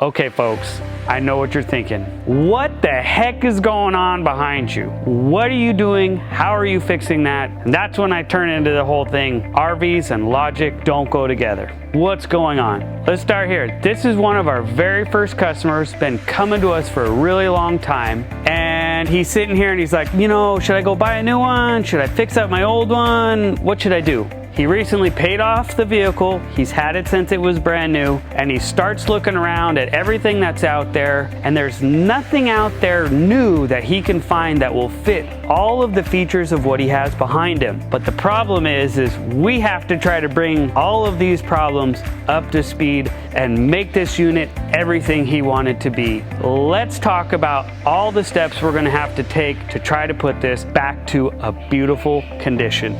Okay folks, I know what you're thinking. What the heck is going on behind you? What are you doing? How are you fixing that? And that's when I turn into the whole thing. RVs and logic don't go together. What's going on? Let's start here. This is one of our very first customers, been coming to us for a really long time. And he's sitting here and he's like, you know, should I go buy a new one? Should I fix up my old one? What should I do? He recently paid off the vehicle. He's had it since it was brand new, and he starts looking around at everything that's out there, and there's nothing out there new that he can find that will fit all of the features of what he has behind him. But the problem is we have to try to bring all of these problems up to speed and make this unit everything he wanted to be. Let's talk about all the steps we're gonna have to take to try to put this back to a beautiful condition.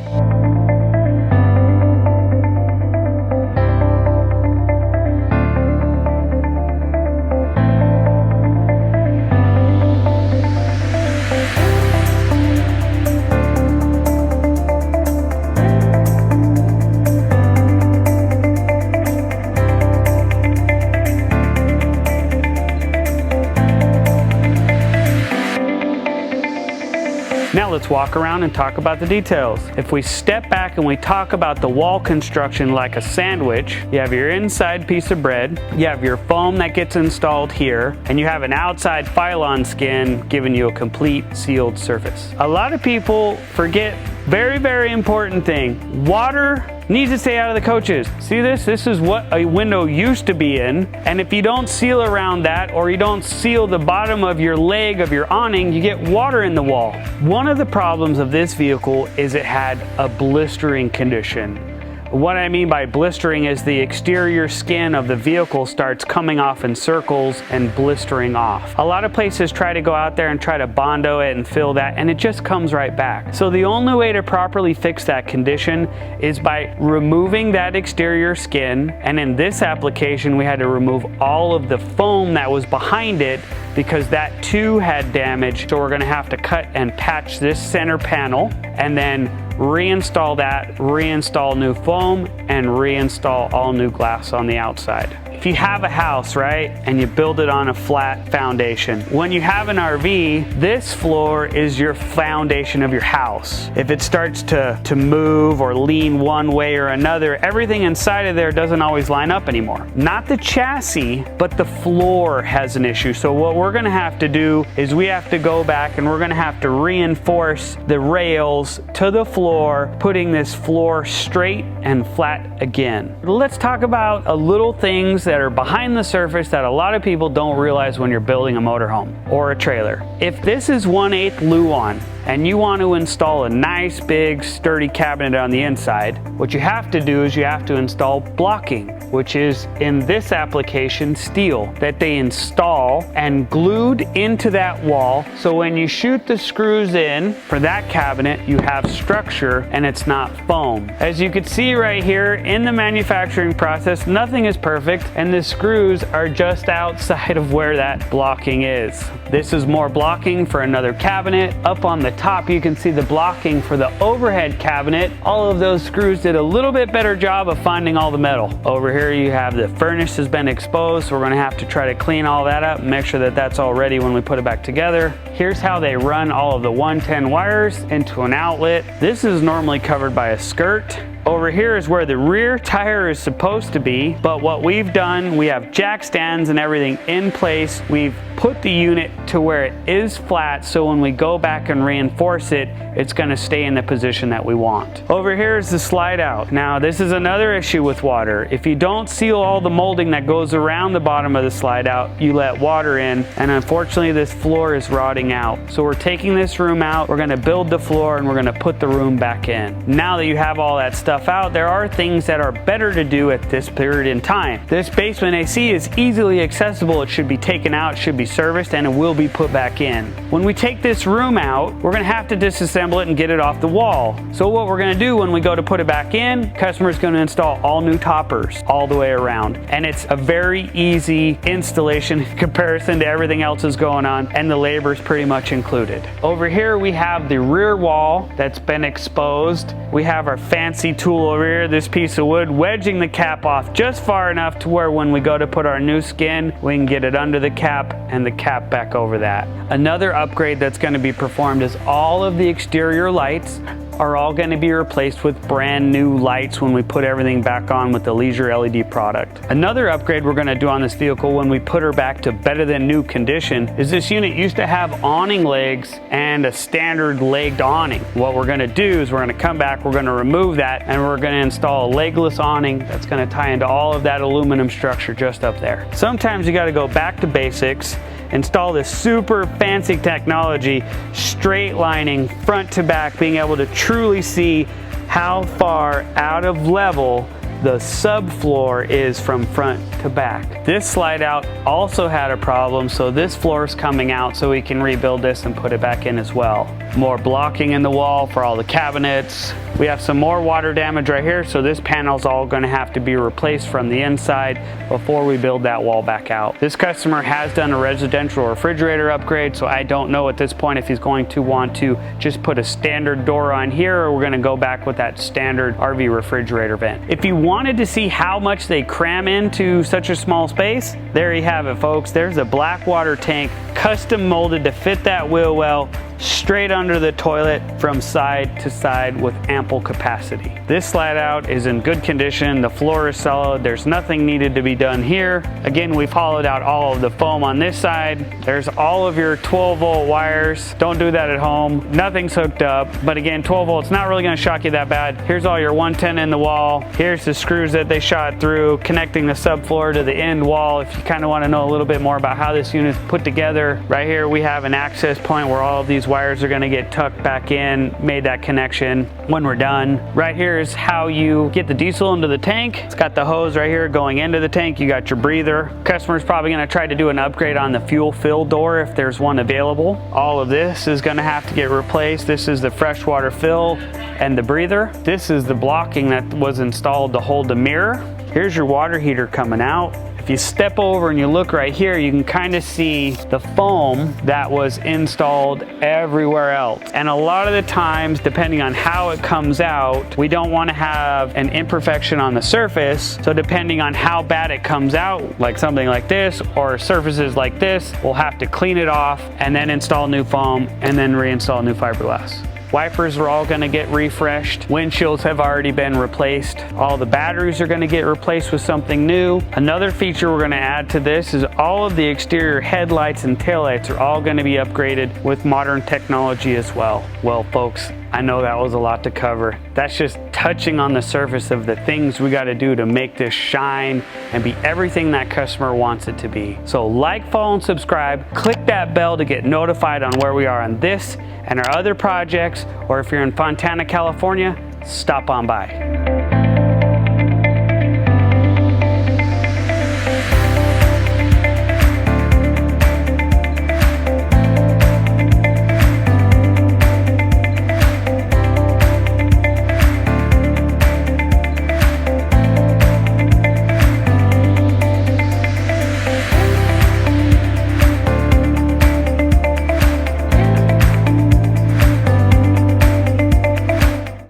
Now let's walk around and talk about the details. If we step back and we talk about the wall construction like a sandwich, you have your inside piece of bread, you have your foam that gets installed here, and you have an outside Phylon skin giving you a complete sealed surface. A lot of people forget very, very important thing. Water needs to stay out of the coaches. See this? This is what a window used to be in. And if you don't seal around that, or you don't seal the bottom of your leg of your awning, you get water in the wall. One of the problems of this vehicle is it had a blistering condition. What I mean by blistering is the exterior skin of the vehicle starts coming off in circles and blistering off. A lot of places try to go out there and try to Bondo it and fill that, and it just comes right back. So the only way to properly fix that condition is by removing that exterior skin, and in this application we had to remove all of the foam that was behind it because that too had damage. So we're gonna have to cut and patch this center panel and then reinstall that, reinstall new foam, and reinstall all new glass on the outside. If you have a house, right, and you build it on a flat foundation, when you have an RV, this floor is your foundation of your house. If it starts to move or lean one way or another, everything inside of there doesn't always line up anymore. Not the chassis, but the floor has an issue. So what we're gonna have to do is we have to go back and we're gonna have to reinforce the rails to the floor, putting this floor straight and flat again. Let's talk about a little things that are behind the surface that a lot of people don't realize when you're building a motorhome or a trailer. If this is 1/8 Luan and you want to install a nice big sturdy cabinet on the inside, what you have to do is you have to install blocking, which is in this application steel that they install and glued into that wall. So when you shoot the screws in for that cabinet, you have structure and it's not foam. As you can see right here in the manufacturing process, nothing is perfect and the screws are just outside of where that blocking is. This is more blocking for another cabinet. Up on the top you can see the blocking for the overhead cabinet. All of those screws did a little bit better job of finding all the metal. Over here you have the furnace has been exposed, so we're gonna have to try to clean all that up and make sure that that's all ready when we put it back together. Here's how they run all of the 110 wires into an outlet. This is normally covered by a skirt. Over here is where the rear tire is supposed to be, but what we've done, we have jack stands and everything in place. We've put the unit to where it is flat, so when we go back and reinforce it, it's gonna stay in the position that we want. Over here is the slide out. Now, this is another issue with water. If you don't seal all the molding that goes around the bottom of the slide out, you let water in, and unfortunately this floor is rotting out. So we're taking this room out, we're gonna build the floor, and we're gonna put the room back in. Now that you have all that stuff out, there are things that are better to do at this period in time. This basement AC is easily accessible. It should be taken out, it should be serviced, and it will be put back in. When we take this room out, we're gonna have to disassemble it and get it off the wall. So what we're gonna do when we go to put it back in, customer's gonna install all new toppers all the way around. And it's a very easy installation in comparison to everything else that's going on, and the labor is pretty much included. Over here we have the rear wall that's been exposed. We have our fancy tool tool over here, this piece of wood, wedging the cap off just far enough to where when we go to put our new skin, we can get it under the cap and the cap back over that. Another upgrade that's going to be performed is all of the exterior lights are all going to be replaced with brand new lights when we put everything back on with the Leisure LED product. Another upgrade we're going to do on this vehicle when we put her back to better than new condition is this unit used to have awning legs and a standard legged awning. What we're going to do is we're going to come back, we're going to remove that, and we're going to install a legless awning that's going to tie into all of that aluminum structure just up there. Sometimes you got to go back to basics, install this super fancy technology, straight lining front to back, being able to truly see how far out of level the subfloor is from front to back. This slide out also had a problem, so this floor is coming out, so we can rebuild this and put it back in as well. More blocking in the wall for all the cabinets. We have some more water damage right here, so this panel's all going to have to be replaced from the inside before we build that wall back out. This customer has done a residential refrigerator upgrade, so I don't know at this point if he's going to want to just put a standard door on here, or we're going to go back with that standard RV refrigerator vent. If you wanted to see how much they cram into such a small space, there you have it, folks. There's a black water tank custom molded to fit that wheel well, straight under the toilet from side to side with ample capacity. This slide out is in good condition. The floor is solid. There's nothing needed to be done here. Again, we've hollowed out all of the foam on this side. There's all of your 12-volt wires. Don't do that at home. Nothing's hooked up. But again, 12 volts, not really going to shock you that bad. Here's all your 110 in the wall. Here's the screws that they shot through, connecting the subfloor to the end wall. If you kind of want to know a little bit more about how this unit's put together, right here we have an access point where all of these wires are going to get tucked back in, made that connection when we're done. Right here is how you get the diesel into the tank. It's got the hose right here going into the tank. You got your breather. Customer's probably going to try to do an upgrade on the fuel fill door if there's one available. All of this is going to have to get replaced. This is the freshwater fill and the breather. This is the blocking that was installed to hold the mirror. Here's your water heater coming out. If you step over and you look right here, you can kind of see the foam that was installed everywhere else. And a lot of the times, depending on how it comes out, we don't want to have an imperfection on the surface. So depending on how bad it comes out, like something like this or surfaces like this, we'll have to clean it off and then install new foam and then reinstall new fiberglass. Wipers are all going to get refreshed. Windshields have already been replaced. All the batteries are going to get replaced with something new. Another feature we're going to add to this is all of the exterior headlights and taillights are all going to be upgraded with modern technology as well. Well, folks, I know that was a lot to cover. That's just touching on the surface of the things we got to do to make this shine and be everything that customer wants it to be. So like, follow, and subscribe. Click that bell to get notified on where we are on this and our other projects, or if you're in Fontana, California, stop on by.